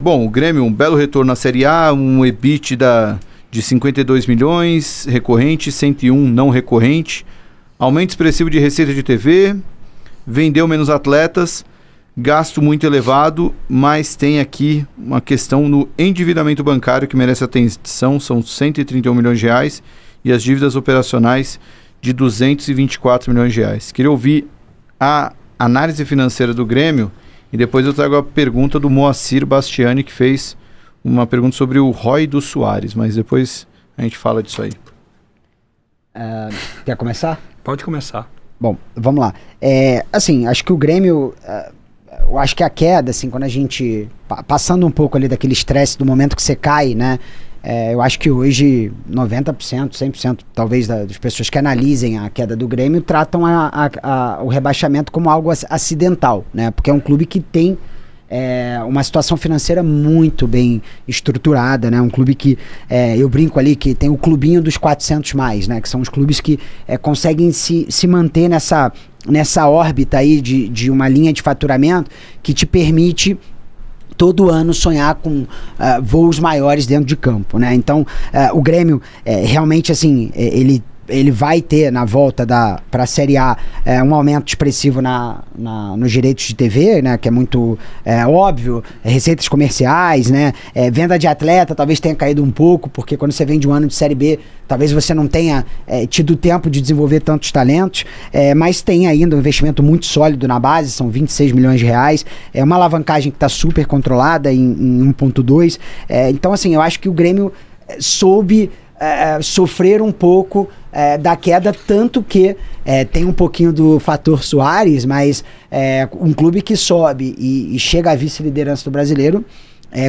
Bom, o Grêmio, um belo retorno na Série A, um EBITDA de 52 milhões, recorrente, 101 não recorrente, aumento expressivo de receita de TV, vendeu menos atletas, gasto muito elevado, mas tem aqui uma questão no endividamento bancário que merece atenção, são 131 milhões de reais, e as dívidas operacionais de 224 milhões de reais. Queria ouvir a análise financeira do Grêmio e depois eu trago a pergunta do Moacir Bastiani, que fez uma pergunta sobre o ROI do Soares, mas depois a gente fala disso aí. Quer começar? Pode começar. Bom, vamos lá. Assim, acho que o Grêmio... eu acho que a queda, assim, quando a gente... Passando um pouco ali daquele estresse do momento que você cai, né? Eu acho que hoje 90%, 100% talvez das pessoas que analisem a queda do Grêmio tratam o rebaixamento como algo acidental, né? Porque é um clube que tem uma situação financeira muito bem estruturada, né? Um clube que, eu brinco ali, que tem o clubinho dos 400 mais, né? Que são os clubes que conseguem se manter nessa órbita aí de uma linha de faturamento que te permite todo ano sonhar com voos maiores dentro de campo, né? Então, o Grêmio, realmente, assim, ele vai ter na volta para a Série A um aumento expressivo nos direitos de TV, né? Que é muito óbvio, receitas comerciais, né? Venda de atleta talvez tenha caído um pouco, porque quando você vem de um ano de Série B, talvez você não tenha tido tempo de desenvolver tantos talentos, mas tem ainda um investimento muito sólido na base, são 26 milhões de reais, é uma alavancagem que está super controlada em 1.2, então assim, eu acho que o Grêmio soube sofrer um pouco da queda, tanto que tem um pouquinho do fator Soares, mas um clube que sobe e chega à vice-liderança do Brasileiro,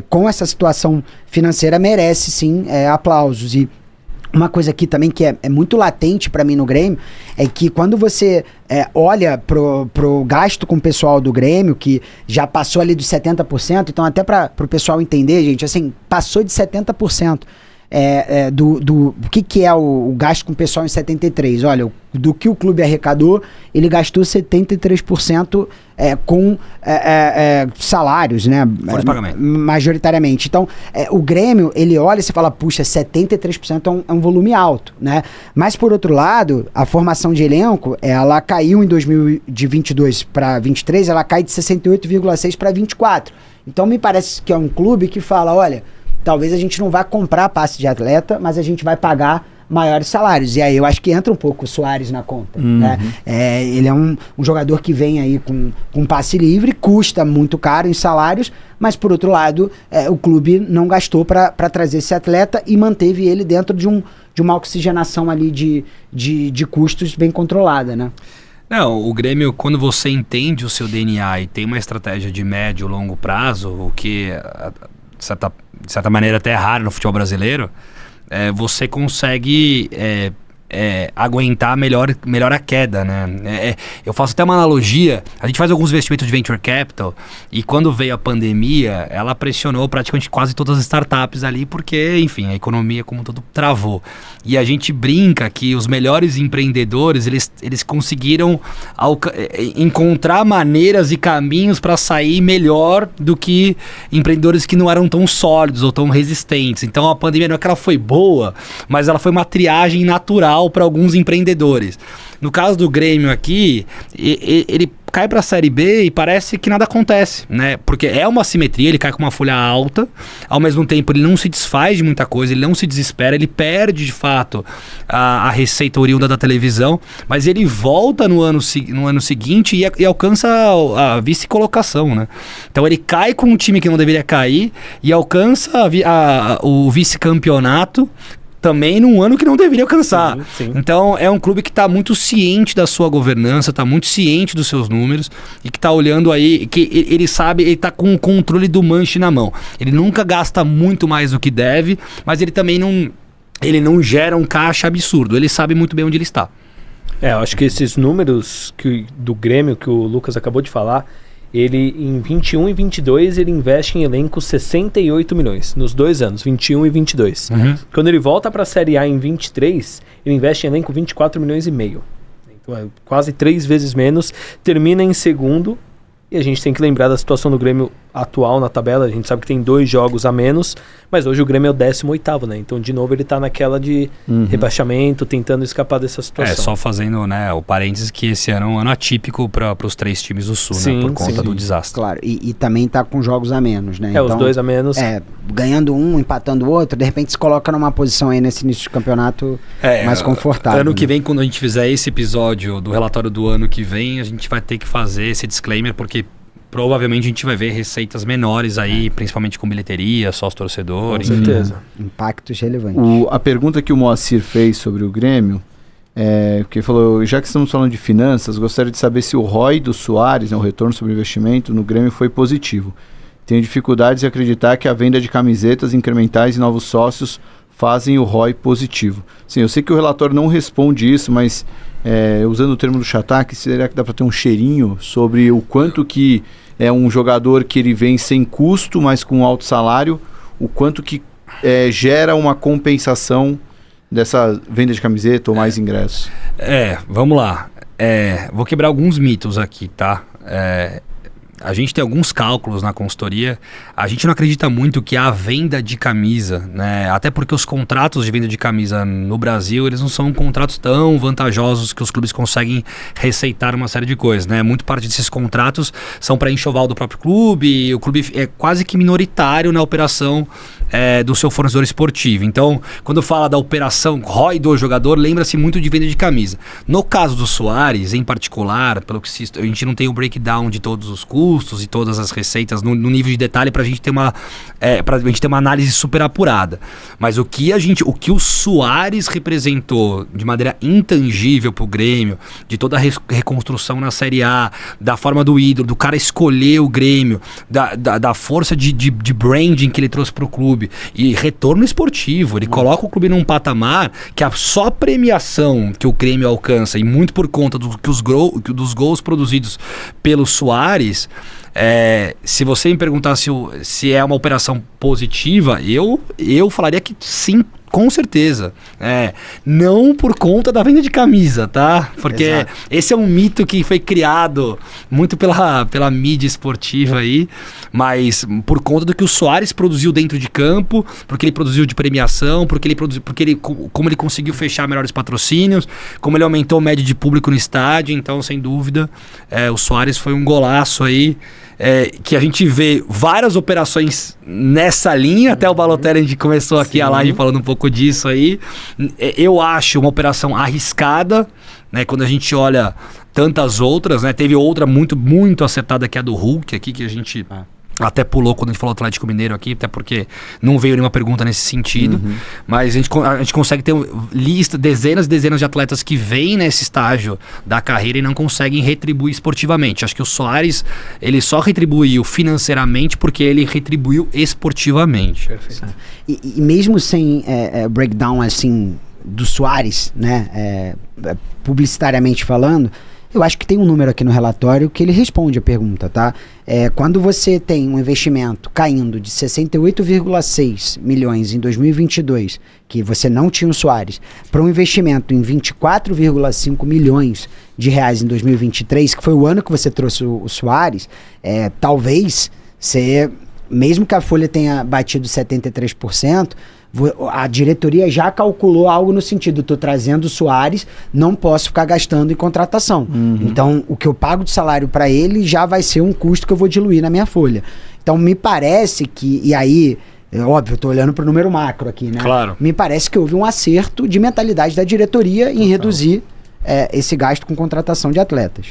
com essa situação financeira, merece sim aplausos. E uma coisa aqui também que é muito latente para mim no Grêmio é que quando você olha pro gasto com o pessoal do Grêmio, que já passou ali dos 70%, então até para o pessoal entender, gente, assim, passou de 70%. Do que é o gasto com o pessoal em 73%. Olha, do que o clube arrecadou, ele gastou 73% com salários, né? Folha de pagamento. Majoritariamente. Então, o Grêmio, ele olha e você fala, puxa, 73% é um volume alto, né? Mas, por outro lado, a formação de elenco, ela caiu de 22 para 23, ela cai de 68,6 para 24. Então, me parece que é um clube que fala, olha, talvez a gente não vá comprar passe de atleta, mas a gente vai pagar maiores salários. E aí eu acho que entra um pouco o Soares na conta. Né? Ele é um jogador que vem aí com passe livre, custa muito caro em salários, mas por outro lado, o clube não gastou para trazer esse atleta e manteve ele dentro de uma oxigenação ali de custos bem controlada, né? Não, o Grêmio, quando você entende o seu DNA e tem uma estratégia de médio e longo prazo, o que de certa maneira até é raro no futebol brasileiro, você consegue aguentar melhor a queda, né? Eu faço até uma analogia, a gente faz alguns investimentos de venture capital e quando veio a pandemia, ela pressionou praticamente quase todas as startups ali, porque, enfim, a economia como um todo travou. E a gente brinca que os melhores empreendedores, eles conseguiram encontrar maneiras e caminhos para sair melhor do que empreendedores que não eram tão sólidos ou tão resistentes. Então a pandemia não é que ela foi boa, mas ela foi uma triagem natural para alguns empreendedores. No caso do Grêmio aqui, ele cai para a Série B e parece que nada acontece, né? Porque é uma assimetria, ele cai com uma folha alta, ao mesmo tempo ele não se desfaz de muita coisa, ele não se desespera, ele perde de fato a receita oriunda da televisão, mas ele volta no ano seguinte e alcança a vice-colocação, né? Então ele cai com um time que não deveria cair e alcança o vice-campeonato também num ano que não deveria alcançar. Sim. Então é um clube que está muito ciente da sua governança, está muito ciente dos seus números e que está olhando aí, que ele sabe, ele está com o controle do manche na mão. Ele nunca gasta muito mais do que deve, mas ele também não gera um caixa absurdo. Ele sabe muito bem onde ele está. Eu acho que esses números do Grêmio que o Lucas acabou de falar, ele em 21 e 22 ele investe em elenco 68 milhões, nos 2 anos, 21 e 22. Quando ele volta para a Série A em 23, ele investe em elenco 24 milhões e meio. Então é quase 3 vezes menos, termina em segundo, e a gente tem que lembrar da situação do Grêmio atual na tabela. A gente sabe que tem 2 jogos a menos, mas hoje o Grêmio é o 18º, né? Então, de novo, ele tá naquela de rebaixamento, tentando escapar dessa situação. Só fazendo, né, o parênteses que esse ano é um ano atípico para os 3 times do Sul, né? Por conta do desastre. Claro, e também tá com jogos a menos, né? Então, os 2 a menos. Ganhando um, empatando o outro, de repente se coloca numa posição aí nesse início de campeonato mais confortável. Ano que vem, quando a gente fizer esse episódio do relatório do ano que vem, a gente vai ter que fazer esse disclaimer, porque provavelmente a gente vai ver receitas menores aí, principalmente com bilheteria, sócio-torcedor. Com certeza. Impactos relevantes. A pergunta que o Moacir fez sobre o Grêmio, porque ele falou, já que estamos falando de finanças, gostaria de saber se o ROI do Soares, o retorno sobre investimento no Grêmio, foi positivo. Tenho dificuldades em acreditar que a venda de camisetas incrementais e novos sócios fazem o ROI positivo. Sim, eu sei que o relatório não responde isso, mas usando o termo do Chatac, será que dá para ter um cheirinho sobre o quanto que é um jogador que ele vem sem custo, mas com alto salário, o quanto que gera uma compensação dessa venda de camiseta ou mais ingressos? Vamos lá. Vou quebrar alguns mitos aqui, tá? A gente tem alguns cálculos na consultoria. A gente não acredita muito que a venda de camisa, né? Até porque os contratos de venda de camisa no Brasil, eles não são contratos tão vantajosos que os clubes conseguem receitar uma série de coisas, né? Muito parte desses contratos são para enxoval do próprio clube, e o clube é quase que minoritário na operação do seu fornecedor esportivo. Então, quando fala da operação ROI do jogador, lembra-se muito de venda de camisa. No caso do Soares, em particular, pelo que a gente não tem o breakdown de todos os custos e todas as receitas no nível de detalhe para a gente ter uma análise super apurada. Mas o que o Soares representou de maneira intangível para o Grêmio, de toda a reconstrução na Série A, da forma do ídolo, do cara escolher o Grêmio, da força de branding que ele trouxe para o clube e retorno esportivo, ele coloca o clube num patamar que só a premiação que o Grêmio alcança, e muito por conta dos gols produzidos pelo Soares. Se você me perguntar se é uma operação positiva, eu falaria que sim, com certeza. Não por conta da venda de camisa, tá? Porque Exato. Esse é um mito que foi criado muito pela mídia esportiva aí, mas por conta do que o Soares produziu dentro de campo, porque ele produziu de premiação, como ele conseguiu fechar melhores patrocínios, como ele aumentou a média de público no estádio. Então, sem dúvida, o Soares foi um golaço aí. Que a gente vê várias operações nessa linha, até o Balotelli, a gente começou aqui a live falando um pouco disso aí. Eu acho uma operação arriscada, né? Quando a gente olha tantas outras, né? Teve outra muito, muito acertada, que é a do Hulk aqui, que a gente... Até pulou quando a gente falou Atlético Mineiro aqui, até porque não veio nenhuma pergunta nesse sentido. Mas a gente consegue ter dezenas e dezenas de atletas que vêm nesse estágio da carreira e não conseguem retribuir esportivamente. Acho que o Soares, ele só retribuiu financeiramente porque ele retribuiu esportivamente. Perfeito. E mesmo sem breakdown assim do Soares, né, publicitariamente falando, eu acho que tem um número aqui no relatório que ele responde a pergunta, tá? Quando você tem um investimento caindo de 68,6 milhões em 2022, que você não tinha o Soares, para um investimento em 24,5 milhões de reais em 2023, que foi o ano que você trouxe o Soares, talvez você, mesmo que a folha tenha batido 73%, a diretoria já calculou algo no sentido, tô trazendo o Soares, não posso ficar gastando em contratação. Então, o que eu pago de salário para ele já vai ser um custo que eu vou diluir na minha folha. Então, me parece que, e aí, óbvio, eu tô olhando pro número macro aqui, né? Claro. Me parece que houve um acerto de mentalidade da diretoria em reduzir esse gasto com contratação de atletas.